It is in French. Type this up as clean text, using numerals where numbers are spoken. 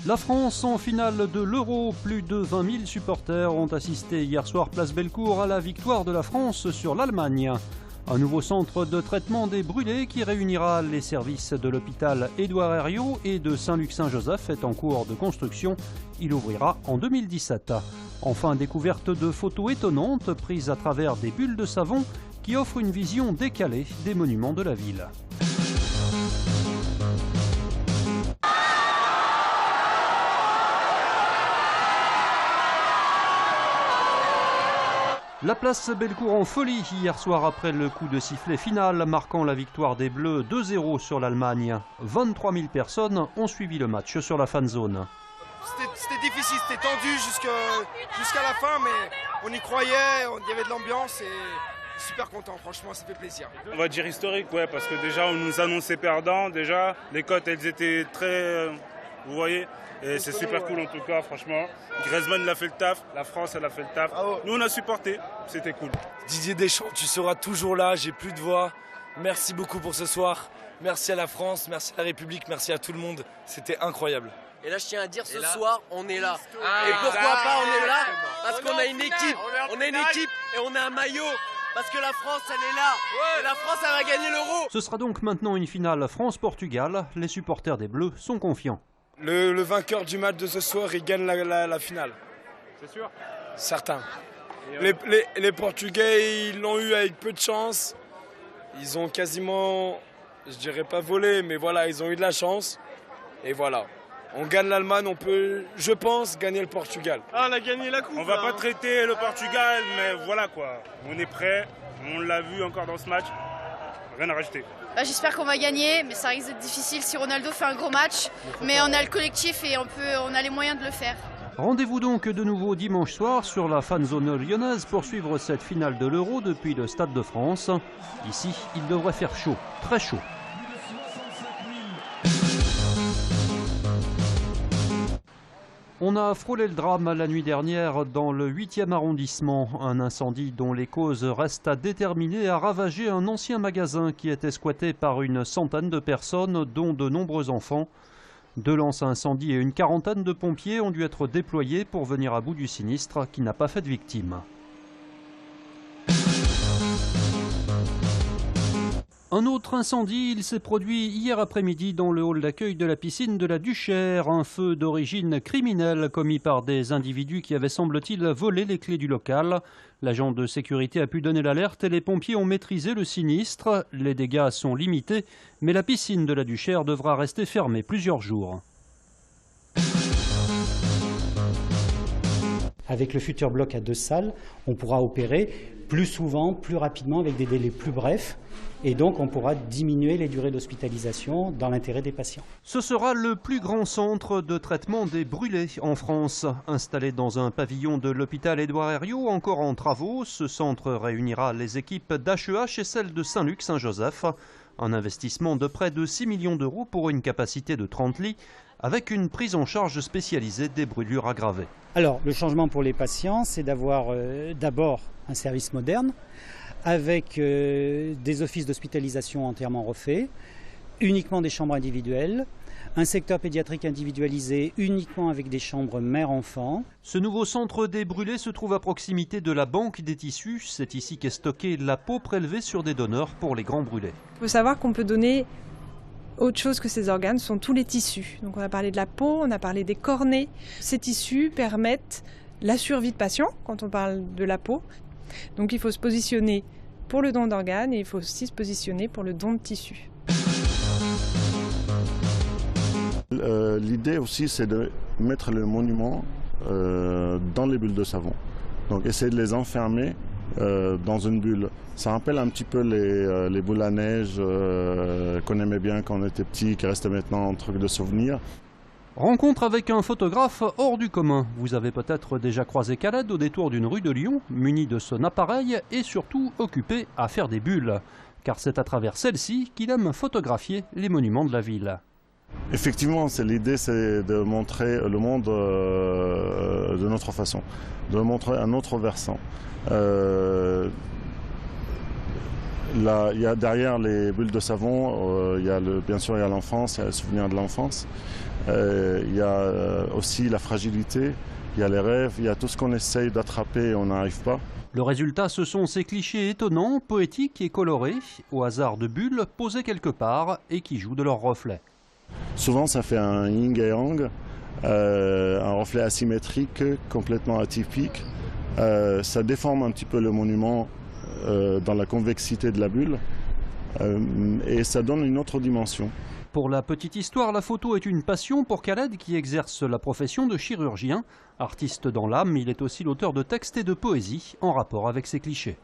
La France en finale de l'Euro, plus de 20 000 supporters ont assisté hier soir place Bellecour à la victoire de la France sur l'Allemagne. Un nouveau centre de traitement des brûlés qui réunira les services de l'hôpital Édouard Herriot et de Saint-Luc-Saint-Joseph est en cours de construction. Il ouvrira en 2017. Enfin, découverte de photos étonnantes prises à travers des bulles de savon qui offrent une vision décalée des monuments de la ville. La place Bellecour en folie hier soir après le coup de sifflet final marquant la victoire des Bleus 2-0 sur l'Allemagne. 23 000 personnes ont suivi le match sur la fan zone. C'était difficile, c'était tendu jusqu'à la fin, mais on y croyait, il y avait de l'ambiance et super content, franchement ça fait plaisir. On va dire historique, ouais, parce que déjà on nous annonçait perdants, déjà les cotes elles étaient très, vous voyez, et c'est super cool en tout cas, franchement. Griezmann il a fait le taf, la France elle a fait le taf, nous on a supporté, c'était cool. Didier Deschamps, tu seras toujours là, j'ai plus de voix, merci beaucoup pour ce soir, merci à la France, merci à la République, merci à tout le monde, c'était incroyable. Et là, je tiens à dire, ce soir, on est là. Et pourquoi pas on est là? Parce qu'on a une équipe. On a une équipe et on a un maillot. Parce que la France, elle est là. Et la France, elle va gagner l'Euro. Ce sera donc maintenant une finale France-Portugal. Les supporters des Bleus sont confiants. Le vainqueur du match de ce soir, il gagne la finale. C'est sûr? Certains. Les Portugais, ils l'ont eu avec peu de chance. Ils ont quasiment, je dirais pas volé, mais voilà, ils ont eu de la chance. Et voilà. On gagne l'Allemagne, on peut, je pense, gagner le Portugal. Ah, on a gagné la coupe. On va pas traiter le Portugal, mais voilà quoi. On est prêt, on l'a vu encore dans ce match. Rien à rajouter. J'espère qu'on va gagner, mais ça risque d'être difficile si Ronaldo fait un gros match. Mais on a le collectif et on a les moyens de le faire. Rendez-vous donc de nouveau dimanche soir sur la fan zone lyonnaise pour suivre cette finale de l'Euro depuis le Stade de France. Ici, il devrait faire chaud, très chaud. On a frôlé le drame la nuit dernière dans le 8e arrondissement. Un incendie dont les causes restent à déterminer a ravagé un ancien magasin qui était squatté par une centaine de personnes, dont de nombreux enfants. 2 lances à incendie et une quarantaine de pompiers ont dû être déployés pour venir à bout du sinistre qui n'a pas fait de victimes. Un autre incendie, il s'est produit hier après-midi dans le hall d'accueil de la piscine de la Duchère. Un feu d'origine criminelle commis par des individus qui avaient, semble-t-il, volé les clés du local. L'agent de sécurité a pu donner l'alerte et les pompiers ont maîtrisé le sinistre. Les dégâts sont limités, mais la piscine de la Duchère devra rester fermée plusieurs jours. Avec le futur bloc à 2 salles, on pourra opérer plus souvent, plus rapidement, avec des délais plus brefs. Et donc, on pourra diminuer les durées d'hospitalisation dans l'intérêt des patients. Ce sera le plus grand centre de traitement des brûlés en France. Installé dans un pavillon de l'hôpital Édouard Herriot, encore en travaux, ce centre réunira les équipes d'HEH et celles de Saint-Luc-Saint-Joseph. Un investissement de près de 6 millions d'euros pour une capacité de 30 lits, avec une prise en charge spécialisée des brûlures aggravées. Alors, le changement pour les patients, c'est d'avoir d'abord un service moderne, avec des offices d'hospitalisation entièrement refaits, uniquement des chambres individuelles, un secteur pédiatrique individualisé uniquement avec des chambres mère-enfant. Ce nouveau centre des brûlés se trouve à proximité de la banque des tissus. C'est ici qu'est stockée la peau prélevée sur des donneurs pour les grands brûlés. Il faut savoir qu'on peut donner autre chose que ces organes, ce sont tous les tissus. Donc on a parlé de la peau, on a parlé des cornées. Ces tissus permettent la survie de patients quand on parle de la peau. Donc il faut se positionner pour le don d'organes et il faut aussi se positionner pour le don de tissus. L'idée aussi, c'est de mettre le monument dans les bulles de savon. Donc essayer de les enfermer dans une bulle. Ça rappelle un petit peu les boules à neige qu'on aimait bien quand on était petit, qui restent maintenant un truc de souvenir. Rencontre avec un photographe hors du commun. Vous avez peut-être déjà croisé Khaled au détour d'une rue de Lyon, muni de son appareil et surtout occupé à faire des bulles. Car c'est à travers celle-ci qu'il aime photographier les monuments de la ville. Effectivement, l'idée, c'est de montrer le monde de notre façon, de le montrer à un autre versant. Là, il y a derrière les bulles de savon, bien sûr il y a l'enfance, il y a le souvenir de l'enfance. Il y a aussi la fragilité, il y a les rêves, il y a tout ce qu'on essaye d'attraper et on n'arrive pas. Le résultat, ce sont ces clichés étonnants, poétiques et colorés, au hasard de bulles posées quelque part et qui jouent de leurs reflets. Souvent, ça fait un yin et yang, un reflet asymétrique, complètement atypique. Ça déforme un petit peu le monument dans la convexité de la bulle et ça donne une autre dimension. Pour la petite histoire, la photo est une passion pour Khaled qui exerce la profession de chirurgien. Artiste dans l'âme, il est aussi l'auteur de textes et de poésie en rapport avec ces clichés.